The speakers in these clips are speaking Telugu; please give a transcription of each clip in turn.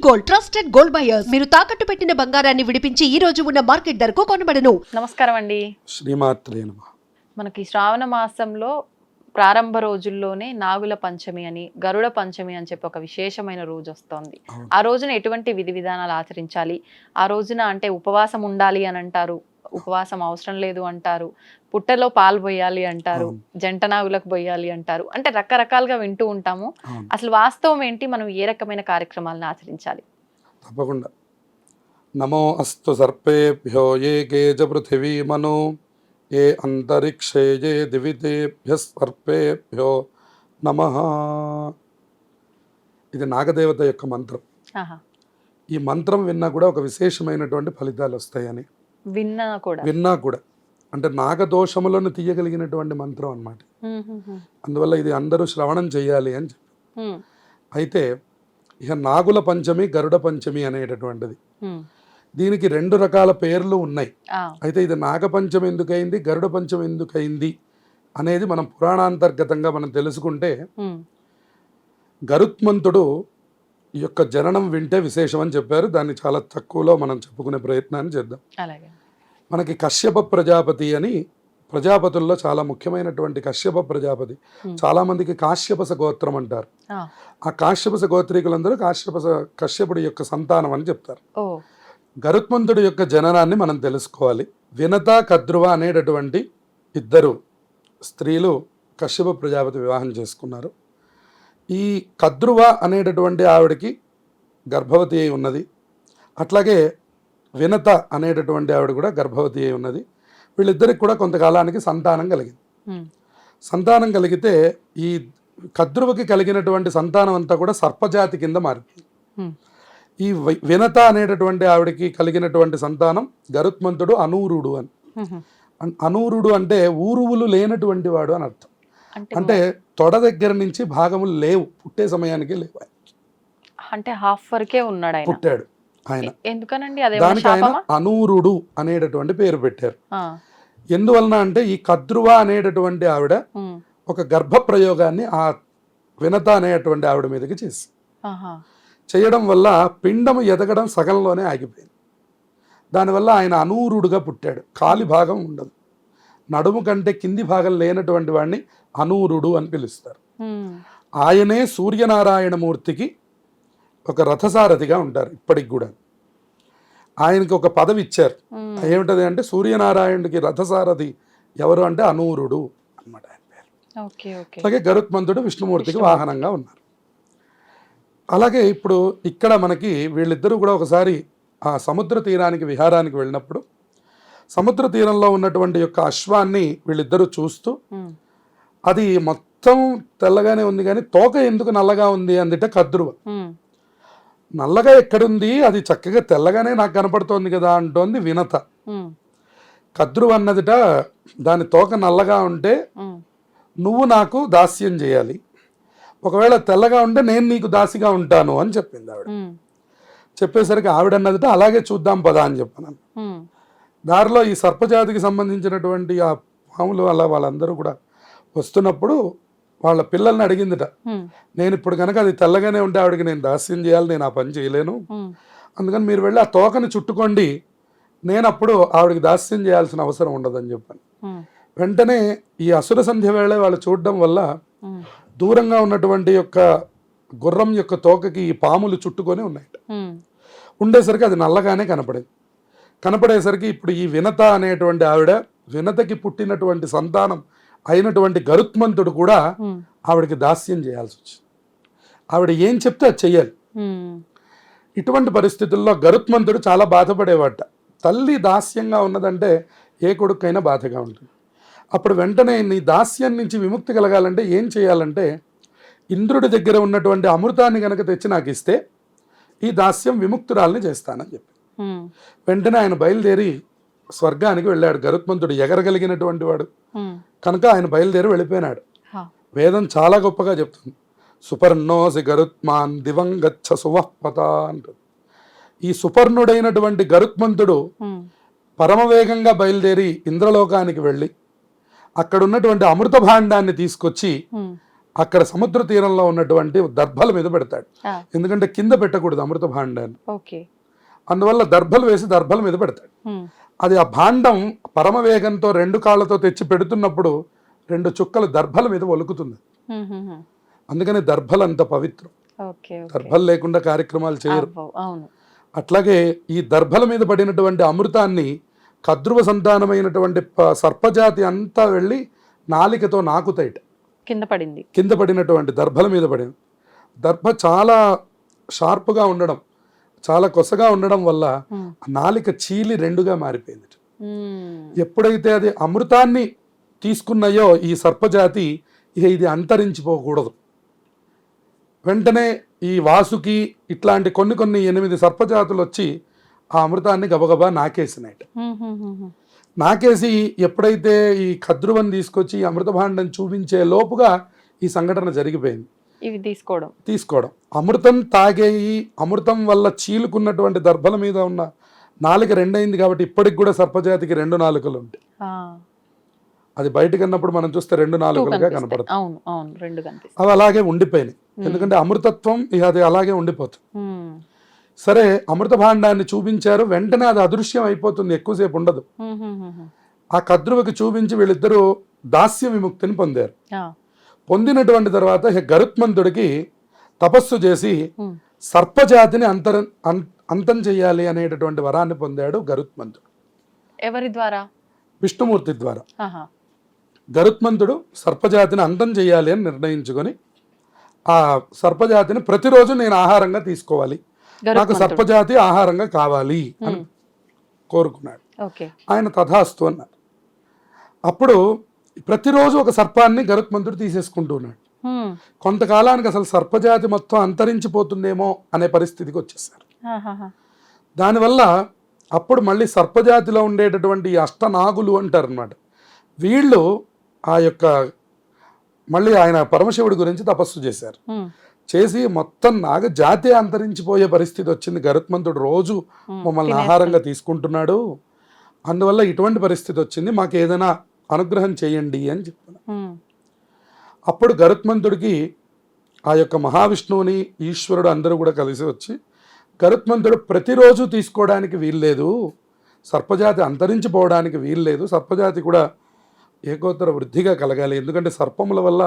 Gold, trusted gold buyers. మీరు తాకట్టు పెట్టిన బంగారాన్ని విడిపించి ఈ రోజు ఉన్న మార్కెట్ ధరకు కొనబడను. నమస్కారం అండి. శ్రీమాత్రే నమః. మనకి శ్రావణ మాసంలో ప్రారంభ రోజుల్లోనే నాగుల పంచమి అని, గరుడ పంచమి అని చెప్పి ఒక విశేషమైన రోజు వస్తోంది. ఆ రోజున ఎటువంటి విధి విధానాలు ఆచరించాలి? ఆ రోజున అంటే ఉపవాసం ఉండాలి అని అంటారు, ఉపవాసం అవసరం లేదు అంటారు, పుట్టలో పాలు పోయాలి అంటారు, జంట నాగులకు పోయాలి అంటారు. అంటే రకరకాలుగా వింటూ ఉంటాము. అసలు వాస్తవం ఏంటి? మనం ఏ రకమైన కార్యక్రమాలను ఆచరించాలి? తప్పకుండా. నమో అస్తు సర్పేభ్యో ఏ కేజ పృథివీ మను ఏ అంతరిక్షే ఏ దివితేభ్య సర్పేభ్యో నమః. ఇది నాగదేవత యొక్క మంత్రం. ఈ మంత్రం విన్నా కూడా ఒక విశేషమైనటువంటి ఫలితాలు వస్తాయని విన్నా కూడా అంటే నాగదోషములను తీయగలిగినటువంటి మంత్రం అన్నమాట. అందువల్ల ఇది అందరూ శ్రవణం చేయాలి అని చెప్పి. అయితే ఇక నాగుల పంచమి, గరుడ పంచమి అనేటటువంటిది, దీనికి రెండు రకాల పేర్లు ఉన్నాయి. అయితే ఇది నాగపంచమి ఎందుకైంది, గరుడ పంచమి ఎందుకైంది అనేది మనం పురాణాంతర్గతంగా మనం తెలుసుకుంటే, గరుత్మంతుడు యొక్క జననం వింటే విశేషం అని చెప్పారు. దాన్ని చాలా తక్కువలో మనం చెప్పుకునే ప్రయత్నాన్ని చేద్దాం. మనకి కశ్యప ప్రజాపతి అని, ప్రజాపతుల్లో చాలా ముఖ్యమైనటువంటి కశ్యప ప్రజాపతి, చాలా మందికి కాశ్యపస గోత్రం అంటారు. ఆ కాశ్యపస గోత్రీకులందరూ కశ్యపుడి యొక్క సంతానం అని చెప్తారు. గరుత్మంతుడి యొక్క జననాన్ని మనం తెలుసుకోవాలి. వినత, కద్రువ అనేటటువంటి ఇద్దరు స్త్రీలు కశ్యప ప్రజాపతి వివాహం చేసుకున్నారు. ఈ కద్రువ అనేటటువంటి ఆవిడకి గర్భవతి అయి ఉన్నది. అట్లాగే వినత అనేటటువంటి ఆవిడ కూడా గర్భవతి అయి ఉన్నది. వీళ్ళిద్దరికి కూడా కొంతకాలానికి సంతానం కలిగింది. సంతానం కలిగితే ఈ కద్రువకి కలిగినటువంటి సంతానం అంతా కూడా సర్పజాతి కింద మారిపోయింది. ఈ వినత అనేటటువంటి ఆవిడకి కలిగినటువంటి సంతానం గరుత్మంతుడు అనూరుడు అని. అనూరుడు అంటే ఊరువులు లేనటువంటి వాడు అని అర్థం. అంటే తొడ దగ్గర నుంచి భాగములు లేవు, పుట్టే సమయానికి లేవు. అంటే హాఫ్ వరకే ఉన్నాడు, పుట్టాడు ఆయన. ఎందుకనండి దానికి ఆయన అనూరుడు అనేటటువంటి పేరు పెట్టారు. ఎందువలన అంటే ఈ కద్రువ అనేటటువంటి ఆవిడ ఒక గర్భ ప్రయోగాన్ని ఆ వినత అనేటువంటి ఆవిడ మీదకి చేసి చేయడం వల్ల పిండము ఎదగడం సగంలోనే ఆగిపోయింది. దానివల్ల ఆయన అనూరుడుగా పుట్టాడు. కాలి భాగం ఉండదు, నడుము కంటే కింది భాగం లేనటువంటి వాడిని అనూరుడు అని పిలుస్తారు. ఆయనే సూర్యనారాయణమూర్తికి ఒక రథసారథిగా ఉంటారు ఇప్పటికి కూడా. ఆయనకి ఒక పదవి ఇచ్చారు. ఏమిటది అంటే సూర్యనారాయణుడికి రథసారథి ఎవరు అంటే అనూరుడు అన్నమాట ఆయన పేరు. అలాగే గరుత్మంతుడు విష్ణుమూర్తికి వాహనంగా ఉన్నారు. అలాగే ఇప్పుడు ఇక్కడ మనకి వీళ్ళిద్దరూ కూడా ఒకసారి ఆ సముద్ర తీరానికి విహారానికి వెళ్ళినప్పుడు సముద్ర తీరంలో ఉన్నటువంటి యొక్క అశ్వాన్ని వీళ్ళిద్దరూ చూస్తూ, అది మొత్తం తెల్లగానే ఉంది కానీ తోక ఎందుకు నల్లగా ఉంది అందుట కద్రువ. నల్లగా ఎక్కడుంది, అది చక్కగా తెల్లగానే నాకు కనపడుతోంది కదా అంటోంది వినత. కద్రువ అన్నదిట దాని తోక నల్లగా ఉంటే నువ్వు నాకు దాస్యం చేయాలి, ఒకవేళ తెల్లగా ఉంటే నేను నీకు దాసిగా ఉంటాను అని చెప్పింది ఆవిడ. చెప్పేసరికి ఆవిడన్నదిట అలాగే చూద్దాం పదా అని చెప్పాను. దారిలో ఈ సర్పజాతికి సంబంధించినటువంటి ఆ పాములు అలా వాళ్ళందరూ కూడా వస్తున్నప్పుడు వాళ్ళ పిల్లల్ని అడిగిందిట, నేను ఇప్పుడు కనుక అది తెల్లగానే ఉంటే ఆవిడకి నేను దాస్యం చేయాలి, నేను ఆ పని చేయలేను, అందుకని మీరు వెళ్ళి ఆ తోకని చుట్టుకోండి, నేను అప్పుడు ఆవిడకి దాస్యం చేయాల్సిన అవసరం ఉండదని చెప్పాను. వెంటనే ఈ అసుర సంధ్య వేళ వాళ్ళు చూడడం వల్ల దూరంగా ఉన్నటువంటి యొక్క గుర్రం యొక్క తోకకి ఈ పాములు చుట్టుకొని ఉన్నాయట. ఉండేసరికి అది నల్లగానే కనపడేసరికి ఇప్పుడు ఈ వినత అనేటువంటి ఆవిడ, వినతకి పుట్టినటువంటి సంతానం అయినటువంటి గరుత్మంతుడు కూడా ఆవిడకి దాస్యం చేయాల్సి వచ్చింది. ఆవిడ ఏం చెప్తే అది చెయ్యాలి. ఇటువంటి పరిస్థితుల్లో గరుత్మంతుడు చాలా బాధపడేవాట. తల్లి దాస్యంగా ఉన్నదంటే ఏ కొడుకైనా బాధగా ఉంటుంది. అప్పుడు వెంటనే నీ దాస్యం నుంచి విముక్తి కలగాలంటే ఏం చేయాలంటే, ఇంద్రుడి దగ్గర ఉన్నటువంటి అమృతాన్ని కనుక తెచ్చి నాకు ఇస్తే ఈ దాస్యం విముక్తురాల్ని చేస్తానని చెప్పి వెంటనే ఆయన బయలుదేరి స్వర్గానికి వెళ్ళాడు. గరుత్మంతుడు ఎగరగలిగినటువంటి వాడు కనుక ఆయన బయలుదేరి వెళ్ళిపోయినాడు. వేదం చాలా గొప్పగా చెప్తుంది, సుపర్ణోసి గరుత్మాన్ దివంగచ్చ సువఃపత అంటుంది. ఈ సుపర్ణుడైనటువంటి గరుత్మంతుడు పరమవేగంగా బయలుదేరి ఇంద్రలోకానికి వెళ్ళి అక్కడ ఉన్నటువంటి అమృత భాండాన్ని తీసుకొచ్చి అక్కడ సముద్ర తీరంలో ఉన్నటువంటి దర్భల మీద పెడతాడు. ఆ, ఎందుకంటే కింద పెట్టకూడదు అమృత భాండాన్ని, ఓకే. అందువల్ల దర్భలు వేసి దర్భల మీద పెడతాడు. ఉమ్, అది ఆ భాండం పరమవేగంతో 2 కాళ్ళతో తెచ్చి పెడుతున్నప్పుడు 2 చుక్కలు దర్భల మీద ఒలుకుతుంది. ఉమ్, ఉమ్, ఉమ్. అందుకని దర్భలు అంత పవిత్రం. Okay, okay. దర్భలు లేకుండా కార్యక్రమాలు చేయరు. అబ్బో, అవును. అట్లాగే ఈ దర్భల మీద పడినటువంటి అమృతాన్ని కద్రువ సంతానమైనటువంటి సర్పజాతి అంతా వెళ్ళి నాలికతో నాకుతాయిట. కింద పడింది. కింద పడినటువంటి దర్భల మీద పడింది. దర్భ చాలా షార్ప్గా ఉండడం, చాలా కొసగా ఉండడం వల్ల ఉమ్, ఆ నాలిక చీలి 2గా మారిపోయింది. ఉమ్, ఎప్పుడైతే అది అమృతాన్ని తీసుకున్నాయో ఈ సర్పజాతి, ఇక ఇది అంతరించిపోకూడదు. వెంటనే ఈ వాసుకి ఇట్లాంటి కొన్ని 8 సర్పజాతులు వచ్చి ఆ అమృతాన్ని గబగబా నాకేసినాయట. ఉమ్, ఉమ్, ఉమ్, ఉమ్. నాకేసి ఎప్పుడైతే ఈ కద్రువని తీసుకొచ్చి ఈ అమృత భాండం చూపించే లోపుగా ఈ సంఘటన జరిగిపోయింది. ఇవి తీసుకోవడం అమృతం తాగేయి, అమృతం వల్ల చీలుకున్నటువంటి దర్భల మీద ఉన్న నాలుక 2 అయింది కాబట్టి ఇప్పటికి కూడా సర్పజాతికి 2 నాలుకలు ఉంటాయి. ఆ, అది బయటకు అన్నప్పుడు మనం చూస్తే 2 నాలుకలుగా కనిపిస్తాయి. కనపడతాయి. అవును, అవును, 2 కనిపిస్తాయి. అవి అలాగే ఉండిపోయినాయి. ఎందుకంటే అమృతత్వం ఇక అది అలాగే ఉండిపోతుంది. ఉమ్, సరే, అమృత భాండాన్ని చూపించారు, వెంటనే అది అదృశ్యం అయిపోతుంది, ఎక్కువసేపు ఉండదు. ఉమ్, ఉమ్, ఉమ్, ఉమ్. ఆ కద్రువకి చూపించి వీళ్ళిద్దరూ దాస్య విముక్తిని పొందారు. ఆ, పొందినటువంటి తర్వాత ఇక గరుత్మంతుడికి తపస్సు చేసి ఉమ్, సర్పజాతిని అంతం చెయ్యాలి అనేటటువంటి వరాన్ని పొందాడు గరుత్మంతుడు ఎవరి ద్వారా? విష్ణుమూర్తి ద్వారా. ఆహా, గరుత్మంతుడు సర్పజాతిని అంతం చేయాలి అని నిర్ణయించుకొని ఆ సర్పజాతిని ప్రతిరోజు నేను ఆహారంగా తీసుకోవాలి, నాకు గరుత్మంతుడు. సర్పజాతి ఆహారంగా కావాలి అని కోరుకున్నాడు. ఓకే. ఆయన తథాస్తు అన్నారు. అప్పుడు ప్రతిరోజు ఒక సర్పాన్ని గరుత్మంతుడు తీసేసుకుంటూ ఉన్నాడు. ఉమ్, కొంతకాలానికి అసలు సర్పజాతి మొత్తం అంతరించిపోతుందేమో అనే పరిస్థితికి వచ్చేసారు. ఆహాహా. దానివల్ల అప్పుడు మళ్ళీ సర్పజాతిలో ఉండేటటువంటి ఈ అష్టనాగులు అంటారు అనమాట. వీళ్ళు ఆ యొక్క మళ్ళీ ఆయన పరమశివుడి గురించి తపస్సు చేశారు. ఉమ్, చేసి మొత్తం నాగ జాతి అంతరించిపోయే పరిస్థితి వచ్చింది. గరుత్మంతుడు రోజు మమ్మల్ని ఆహారంగా తీసుకుంటున్నాడు, అందువల్ల ఇటువంటి పరిస్థితి వచ్చింది, మాకు ఏదైనా అనుగ్రహం చేయండి అని చెప్పాను. ఉమ్, అప్పుడు గరుత్మంతుడికి ఆ యొక్క మహావిష్ణువుని ఈశ్వరుడు అందరూ కూడా కలిసి వచ్చి, గరుత్మంతుడు ప్రతిరోజు తీసుకోవడానికి వీల్లేదు, సర్పజాతి అంతరించిపోవడానికి వీల్లేదు, సర్పజాతి కూడా ఏకోత్తర వృద్ధిగా కలగాలి, ఎందుకంటే సర్పముల వల్ల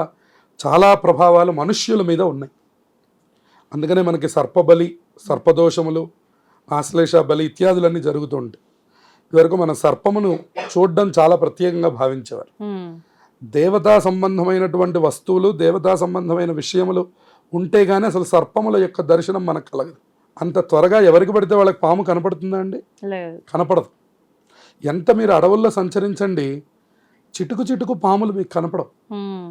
చాలా ప్రభావాలు మనుష్యుల మీద ఉన్నాయి. అందుకనే మనకి సర్పబలి, సర్పదోషములు, ఆశ్లేష బలి ఇత్యాదులన్నీ జరుగుతూ ఉంటాయి. ఇదివరకు మన సర్పమును చూడడం చాలా ప్రత్యేకంగా భావించేవారు. ఉమ్, దేవతా సంబంధమైనటువంటి వస్తువులు, దేవతా సంబంధమైన విషయములు ఉంటే కానీ అసలు సర్పముల యొక్క దర్శనం మనకు కలగదు. అంత త్వరగా ఎవరికి పడితే వాళ్ళకి పాము కనపడుతుందా అండి? లేదు. కనపడదు. ఎంత మీరు అడవుల్లో సంచరించండి, చిటుకు చిటుకు పాములు మీకు కనపడవు, ఉమ్,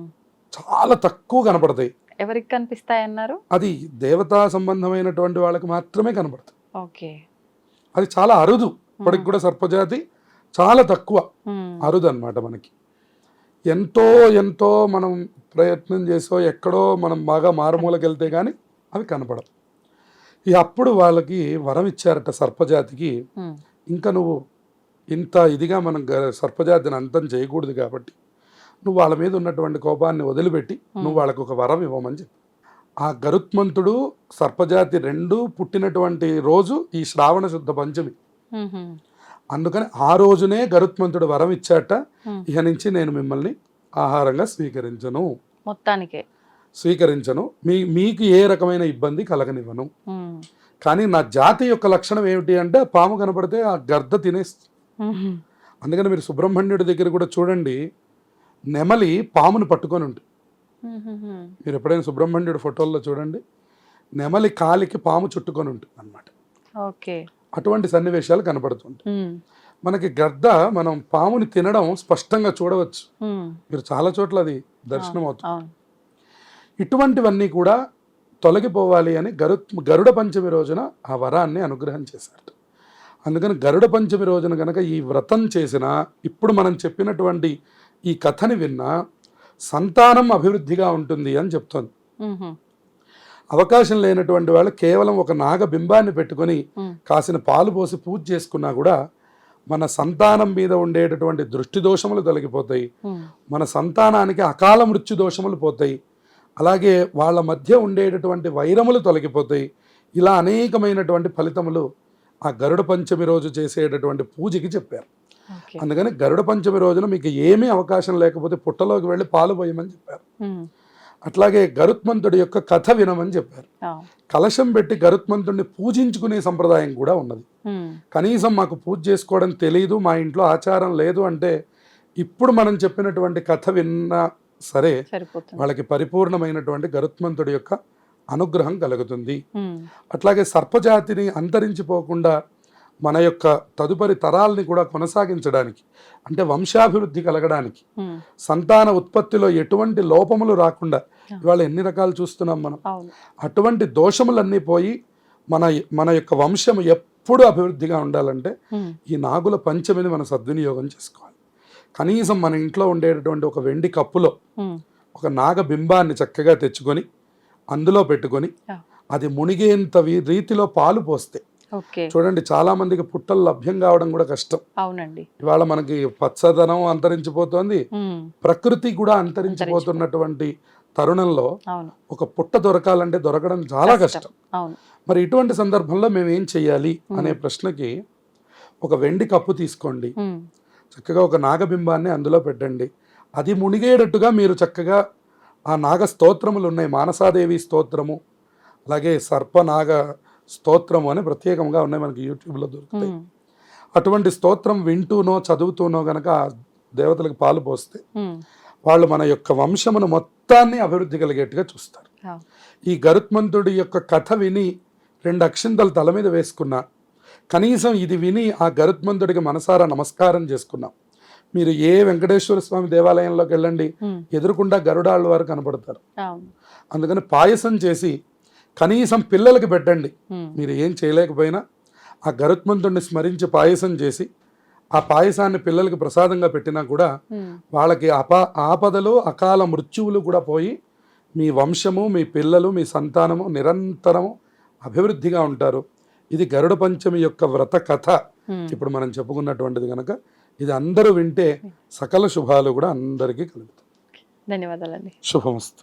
చాలా తక్కువ కనపడతాయి. ఎవరికి కనిపిస్తాయి అన్నారు? అది దేవతా సంబంధమైనటువంటి వాళ్ళకి మాత్రమే కనపడుతుంది. ఓకే. అది చాలా అరుదు. ఇప్పటికి కూడా సర్పజాతి చాలా తక్కువ, ఉమ్, అరుదు అన్నమాట. మనకి ఎంతో ఎంతో మనం ప్రయత్నం చేసో ఎక్కడో మనం బాగా మారుమూలకి వెళ్తే కానీ అవి కనపడవు. ఇక అప్పుడు వాళ్ళకి వరం ఇచ్చారట సర్పజాతికి, ఉమ్, ఇంకా నువ్వు ఇంత ఇదిగా మనం సర్పజాతిని అంతం చేయకూడదు కాబట్టి నువ్వు వాళ్ళ మీద ఉన్నటువంటి కోపాన్ని వదిలిపెట్టి నువ్వు వాళ్ళకు ఒక వరం ఇవ్వమని చెప్పి. ఆ గరుత్మంతుడు సర్పజాతి 2 పుట్టినటువంటి రోజు ఈ శ్రావణ శుద్ధ పంచమి. ఉమ్, ఉమ్, అందుకని ఆ రోజునే గరుత్మంతుడు వరం ఇచ్చాట, ఉమ్. ఇక నుంచి నేను మిమ్మల్ని ఆహారంగా మొత్తానికే స్వీకరించను, మీకు ఏ రకమైన ఇబ్బంది కలగనివ్వను. ఉమ్, కానీ నా జాతి యొక్క లక్షణం ఏమిటి అంటే పాము కనపడితే ఆ గర్ద తినేస్తుంది. ఉమ్, అందుకని మీరు సుబ్రహ్మణ్యుడి దగ్గర కూడా చూడండి, నెమలి పామును పట్టుకొని ఉంటుంది. ఉమ్, ఉమ్, మీరు ఎప్పుడైనా సుబ్రహ్మణ్యుడి ఫోటోల్లో చూడండి, నెమలి కాలికి పాము చుట్టుకొని ఉంటుంది అన్నమాట. ఓకే. అటువంటి సన్నివేశాలు కనపడుతుంటాయి. ఉమ్, మనకి గద్ద మనం పాముని తినడం స్పష్టంగా చూడవచ్చు, ఉమ్, మీరు చాలా చోట్ల అది దర్శనం అవుతుంది. అవును. ఇటువంటివన్నీ కూడా తొలగిపోవాలి అని గరుడ పంచమి రోజున ఆ వరాన్ని అనుగ్రహం చేశారు. అందుకని గరుడ పంచమి రోజున కనుక ఈ వ్రతం చేసిన, ఇప్పుడు మనం చెప్పినటువంటి ఈ కథని విన్నా సంతానం అభివృద్ధిగా ఉంటుంది అని చెప్తోంది. ఉమ్, ఉమ్, అవకాశం లేనటువంటి వాళ్ళు కేవలం ఒక నాగబింబాన్ని పెట్టుకొని ఉమ్, కాసిన పాలు పోసి పూజ చేసుకున్నా కూడా మన సంతానం మీద ఉండేటటువంటి దృష్టి దోషములు తొలగిపోతాయి, ఉమ్, మన సంతానానికి అకాల మృత్యు దోషములు పోతాయి. అలాగే వాళ్ళ మధ్య ఉండేటటువంటి వైరములు తొలగిపోతాయి. ఇలా అనేకమైనటువంటి ఫలితములు ఆ గరుడ పంచమి రోజు చేసేటటువంటి పూజకి చెప్పారు. ఓకే. అందుకని గరుడ పంచమి రోజున మీకు ఏమీ అవకాశం లేకపోతే పుట్టలోకి వెళ్ళి పాలు పోయమని చెప్పారు. అట్లాగే గరుత్మంతుడి యొక్క కథ వినమని చెప్పారు. కలశం పెట్టి గరుత్మంతుడిని పూజించుకునే సంప్రదాయం కూడా ఉన్నది. కనీసం మాకు పూజ చేసుకోవడం తెలియదు, మా ఇంట్లో ఆచారం లేదు అంటే ఇప్పుడు మనం చెప్పినటువంటి కథ విన్నా సరే సరిపోతుంది. వాళ్ళకి పరిపూర్ణమైనటువంటి గరుత్మంతుడి యొక్క అనుగ్రహం కలుగుతుంది. అట్లాగే సర్పజాతిని అంతరించిపోకుండా మన యొక్క తదుపరి తరాల్ని కూడా కొనసాగించడానికి, అంటే వంశాభివృద్ధి కలగడానికి, సంతాన ఉత్పత్తిలో ఎటువంటి లోపములు రాకుండా ఇవాళ ఎన్ని రకాలు చూస్తున్నాం మనం. అటువంటి దోషములన్నీ పోయి మన యొక్క వంశం ఎప్పుడు అభివృద్ధిగా ఉండాలంటే ఈ నాగుల పంచమిని మనం సద్వినియోగం చేసుకోవాలి. కనీసం మన ఇంట్లో ఉండేటటువంటి ఒక వెండి కప్పులో ఒక నాగబింబాన్ని చక్కగా తెచ్చుకొని అందులో పెట్టుకొని అది మునిగేంత రీతిలో పాలు పోస్తే, చూడండి చాలా మందికి పుట్టలు లభ్యం కావడం కూడా కష్టం. అవునండి. ఇవాళ మనకి పచ్చదనం అంతరించిపోతోంది, ప్రకృతి కూడా అంతరించిపోతున్నటువంటి తరుణంలో ఒక పుట్ట దొరకాలంటే దొరకడం చాలా కష్టం. మరి ఇటువంటి సందర్భంలో మేము ఏం చెయ్యాలి అనే ప్రశ్నకి ఒక వెండి కప్పు తీసుకోండి, చక్కగా ఒక నాగబింబాన్ని అందులో పెట్టండి. అది మునిగేటట్టుగా మీరు చక్కగా ఆ నాగ స్తోత్రములు ఉన్నాయి, మానసాదేవి స్తోత్రము, అలాగే సర్పనాగ స్తోత్రము అని ప్రత్యేకంగా ఉన్నాయి, మనకి యూట్యూబ్లో దొరుకుతాయి. అటువంటి స్తోత్రం వింటూనో చదువుతూనో గనక దేవతలకు పాలు పోస్తే వాళ్ళు మన యొక్క వంశమును మొత్తాన్ని అభివృద్ధి కలిగేట్టుగా చూస్తారు. ఈ గరుత్మంతుడి యొక్క కథ విని 2 అక్షింతలు తల మీద వేసుకున్నా, కనీసం ఇది విని ఆ గరుత్మంతుడికి మనసారా నమస్కారం చేసుకున్నాం. మీరు ఏ వెంకటేశ్వర స్వామి దేవాలయంలోకి వెళ్ళండి, ఎదురుకుండా గరుడాళ్ళ వారు కనపడతారు. అందుకని పాయసం చేసి కనీసం పిల్లలకి పెట్టండి. మీరు ఏం చేయలేకపోయినా ఆ గరుత్మంతుడిని స్మరించి పాయసం చేసి ఆ పాయసాన్ని పిల్లలకి ప్రసాదంగా పెట్టినా కూడా వాళ్ళకి ఆపదలు అకాల మృత్యువులు కూడా పోయి మీ వంశము, మీ పిల్లలు, మీ సంతానము నిరంతరము అభివృద్ధిగా ఉంటారు. ఇది గరుడ పంచమి యొక్క వ్రత కథ ఇప్పుడు మనం చెప్పుకున్నటువంటిది కనుక ఇది అందరూ వింటే సకల శుభాలు కూడా అందరికీ కలుగుతాయి. ధన్యవాదాలండి. శుభమస్తు.